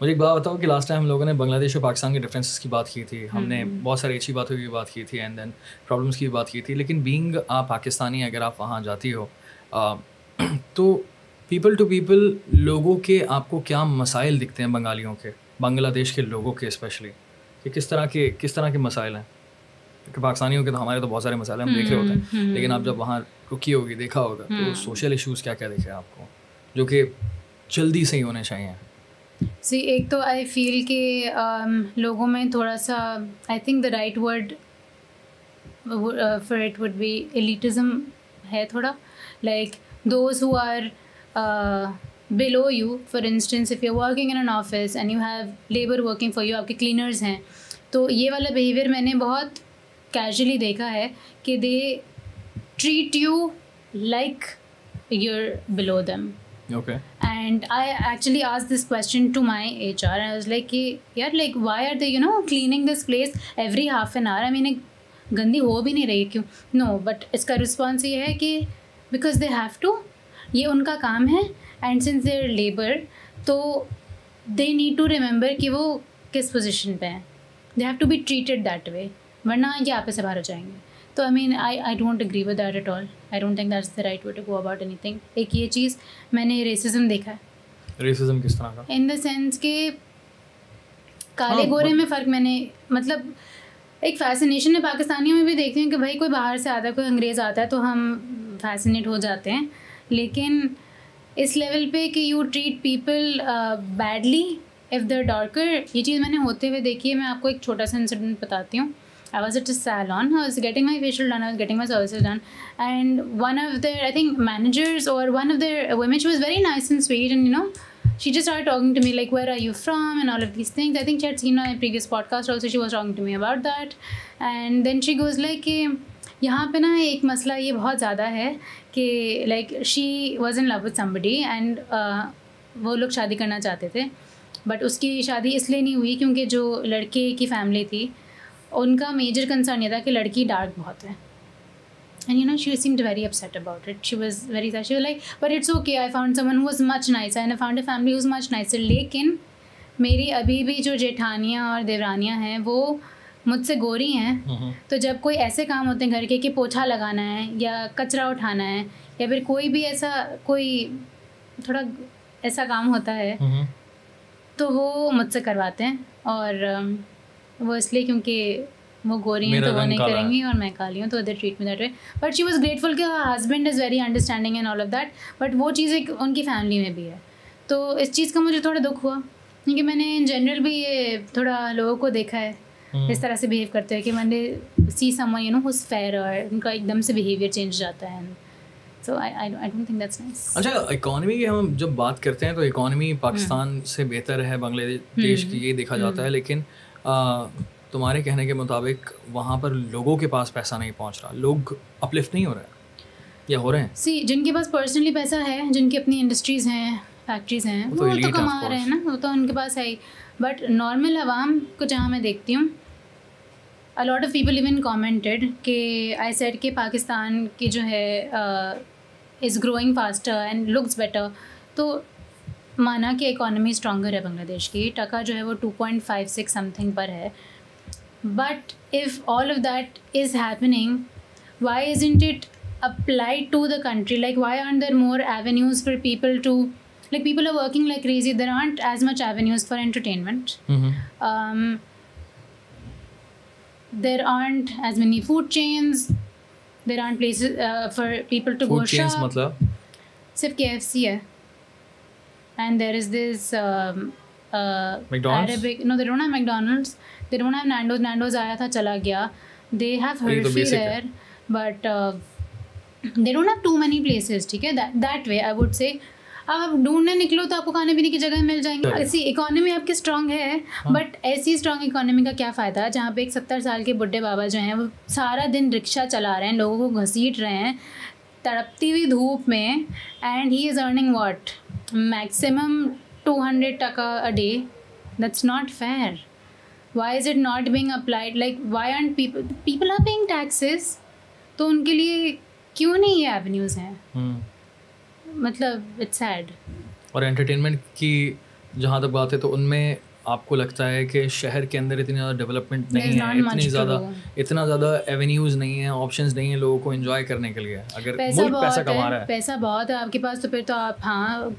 मुझे एक बात बताओ कि लास्ट टाइम हम लोगों ने बांग्लादेश और पाकिस्तान के डिफरेंसेस की बात की थी, हमने बहुत सारी अच्छी बातों की बात की थी एंड देन प्रॉब्लम्स की बात की थी, लेकिन बीइंग पाकिस्तानी अगर आप वहाँ जाती हो तो पीपल टू पीपल लोगों के आपको क्या मसाइल दिखते हैं बंगालियों के, बांग्लादेश के लोगों के स्पेशली, कि किस तरह के मसाइल हैं? क्योंकि पाकिस्तानियों के तो हमारे तो बहुत सारे मसाइल हम देख रहे होते हैं, लेकिन आप जब वहाँ रुकी होगी, देखा होगा, तो सोशल इश्यूज़ क्या क्या दिखे आपको जो कि जल्दी से ही होने चाहिए? सी एक तो आई फील कि लोगों में थोड़ा सा, I think the right word for it would be elitism है थोड़ा, like those who are below you, for instance if you're working in an office and you have labor working for you, आपके cleaners हैं, तो ये वाला behavior मैंने बहुत casually देखा है कि they treat you like you're below them. Okay. And I actually asked this question to my HR and I was like कि यार like why are they cleaning this place every half an hour? I mean एक गंदी हो भी नहीं रही क्यों? No, but इसका response ये है कि because they have to, ये उनका काम है एंड सिंस देयर लेबर, तो दे नीड टू रिमेंबर कि वो किस पोजीशन पे हैं, they have to be treated that way, वरना ये आप से बाहर हो जाएंगे. तो I mean I don't agree with that at all. I don't think that's the right way to go about anything. एक ये चीज़ मैंने रेसिज्म देखा है. रेसिज्म किस तरह का? इन द सेंस के काले गोरे में फ़र्क, मैंने मतलब एक फैसिनेशन है पाकिस्तानियों में भी देखती हूँ कि भाई कोई बाहर से आता है, कोई अंग्रेज़ आता है तो हम फैसिनेट हो जाते हैं, लेकिन इस लेवल पे कि you treat people badly if they are darker, ये चीज़ मैंने होते हुए देखी है. मैं आपको एक छोटा सा इंसिडेंट बताती हूँ. I was at a salon, I was getting my facial done, I was getting my services done, and one of their, I think, managers or one of their women, she was very nice and sweet, and she just started talking to me like, where are you from and all of these things. I think she had seen my previous podcast also, she was talking to me about that, and then she goes like कि यहाँ पे ना एक मसला ये बहुत ज़्यादा है कि like she was in love with somebody and वो लोग शादी करना चाहते थे, बट उसकी शादी इसलिए नहीं हुई क्योंकि जो लड़के की फैमिली थी उनका मेजर कंसर्न ये था कि लड़की डार्क बहुत है. And she seemed very upset about it. She was very sad. She was like, but it's okay, I found someone who was much nicer and I found a family who's much nicer. लेकिन मेरी अभी भी जो जेठानियाँ और देवरानियाँ हैं वो मुझसे गोरी हैं. तो जब कोई ऐसे काम होते हैं घर के कि पोछा लगाना है या कचरा उठाना है या फिर कोई भी ऐसा कोई थोड़ा ऐसा काम होता है तो वो मुझसे करवाते हैं, और वो इसलिए क्योंकि वो गोरी हैं तो वो नहीं करेंगी और मैं काली हूँ, तो they treat me that way. But she was grateful कि husband is very understanding and all of that, but वो चीज़ एक उनकी फैमिली में भी है. तो इस चीज़ का मुझे थोड़ा दुख हुआ क्योंकि मैंने इन जनरल भी ये थोड़ा लोगों को देखा है इस तरह से बिहेव करते हैं कि मैंने सी समवन हुज फेयर और उनका एकदम से बिहेवियर चेंज जाता है. So I don't think that's nice. अच्छा, इकोनॉमी की हम जब बात करते हैं तो इकोनॉमी पाकिस्तान से बेहतर है बांग्लादेश की, ये देखा जाता है, लेकिन तुम्हारे कहने के मुताबिक वहाँ पर लोगों के पास पैसा नहीं पहुँच रहा, लोग अपलिफ्ट नहीं हो रहे या हो रहे हैं? सी जिनके पास पर्सनली पैसा है, जिनकी अपनी इंडस्ट्रीज़ हैं, फैक्ट्रीज़ हैं, वो तो कमा रहे हैं ना, वो तो उनके पास है ही. बट नॉर्मल आवाम को जहाँ मैं देखती हूँ, a lot of people even commented कि I said कि पाकिस्तान की जो है is growing faster and looks better, तो माना कि इकोनॉमी स्ट्रॉन्गर है बांग्लादेश की, टका जो है वो 2.56 समथिंग पर है. But if all of that is happening, why isn't it applied to the country? Like why aren't there more avenues for people to, like people are working like crazy, there aren't as much avenues for entertainment. There aren't as many food chains, there aren't places for people to food go chains shop. मतलब सिर्फ KFC है, and there is this McDonald's? Arabic, no they don't have McDonald's, they don't have Nando's. Nando's आया था चला गया. They have Hershey there, but they don't have too many places. ठीक है, that way I would say. अब आप ढूंढने निकलो तो आपको खाने पीने की जगह मिल जाएंगी. ऐसी इकोनॉमी आपकी स्ट्रांग है, बट ऐसी स्ट्रांग इकोनॉमी का क्या फ़ायदा जहाँ पे एक 70 साल के बुढ़े बाबा जो हैं वो सारा दिन रिक्शा चला रहे हैं, लोगों को घसीट रहे हैं तड़पती हुई धूप में, and he is earning what maximum 200 टका a day. That's not fair. Why is it not being applied? Like why aren't people are paying taxes, तो उनके लिए क्यों नहीं ये avenues हैं? मतलब it's sad. और एंटरटेनमेंट की जहाँ तक बात है तो उनमें आपको लगता है कि शहर के अंदर इतनी ज़्यादा डेवलपमेंट नहीं There's है, not much to do. इतना ज़्यादा एवेन्यूज़ नहीं है, ऑप्शंस नहीं है लोगों को एंजॉय करने के लिए। अगर मुल्क पैसा कमा रहा है, पैसा बहुत है आपके पास, तो फिर तो आप हाँ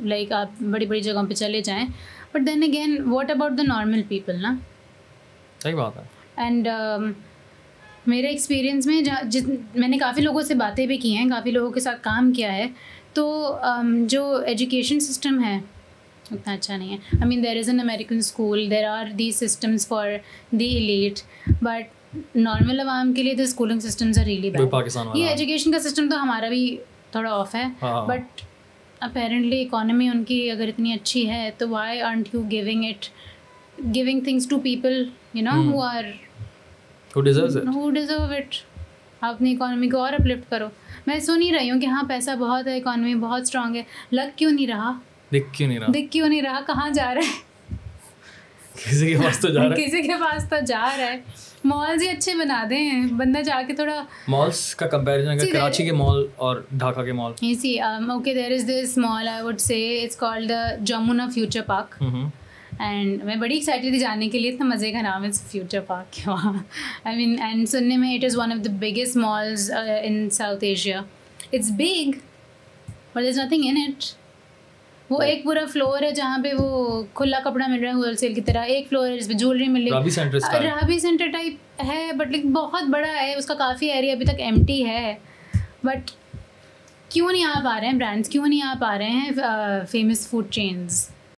लाइक आप बड़ी बड़ी जगहों पे चले जाएं, but then again what about the normal people ना। सही बात है। एंड मेरे एक्सपीरियंस में मैंने काफ़ी लोगों से बातें भी की हैं, काफ़ी लोगों के साथ काम किया है, तो जो एजुकेशन सिस्टम है उतना अच्छा नहीं है। I mean there is an American school, there are these systems for the elite, but normal आवाम के लिए the schooling systems are really bad. ये एजुकेशन का सिस्टम तो हमारा भी थोड़ा ऑफ है, बट अपेरेंटली इकोनॉमी उनकी अगर इतनी अच्छी है तो why aren't you giving things to people you know who deserve it। आप अपनी इकोनॉमी को और अपलिफ्ट करो। मैं सुन ही रही हूँ कि हाँ पैसा बहुत है, इकोनॉमी बहुत स्ट्रांग है, लग क्यों नहीं रहा, दिख क्यों नहीं रहा, कहाँ जा रहा है? किसी के पास तो जा रहा है, किसी के पास तो जा रहा है। मॉल्स ही अच्छे बना दें, बंदा जाके थोड़ा मॉल्स का कंपैरिजन अगर कराची के मॉल और ढाका के mall, you see okay there is this mall I would say it's called the Jamuna Future Park and मैं बड़ी एक्साइटेड थी जाने के लिए, इतना मज़े का नाम है फ्यूचर पार्क के वहाँ। आई मीन एंड सुनने में it is one of the biggest malls in South Asia. It's big but there is nothing in it. वो एक पूरा फ्लोर है जहाँ पे वो खुला कपड़ा मिल रहा है होलसेल की तरह, एक फ्लोर है जिसमें ज्वेलरी मिल रही है, राबी सेंटर टाइप है, बट लाइक बहुत बड़ा है, उसका काफ़ी एरिया अभी तक एम्प्टी है। बट क्यों नहीं आ पा रहे हैं ब्रांड्स, क्यों नहीं आ पा रहे हैं फेमस फूड चेन्स?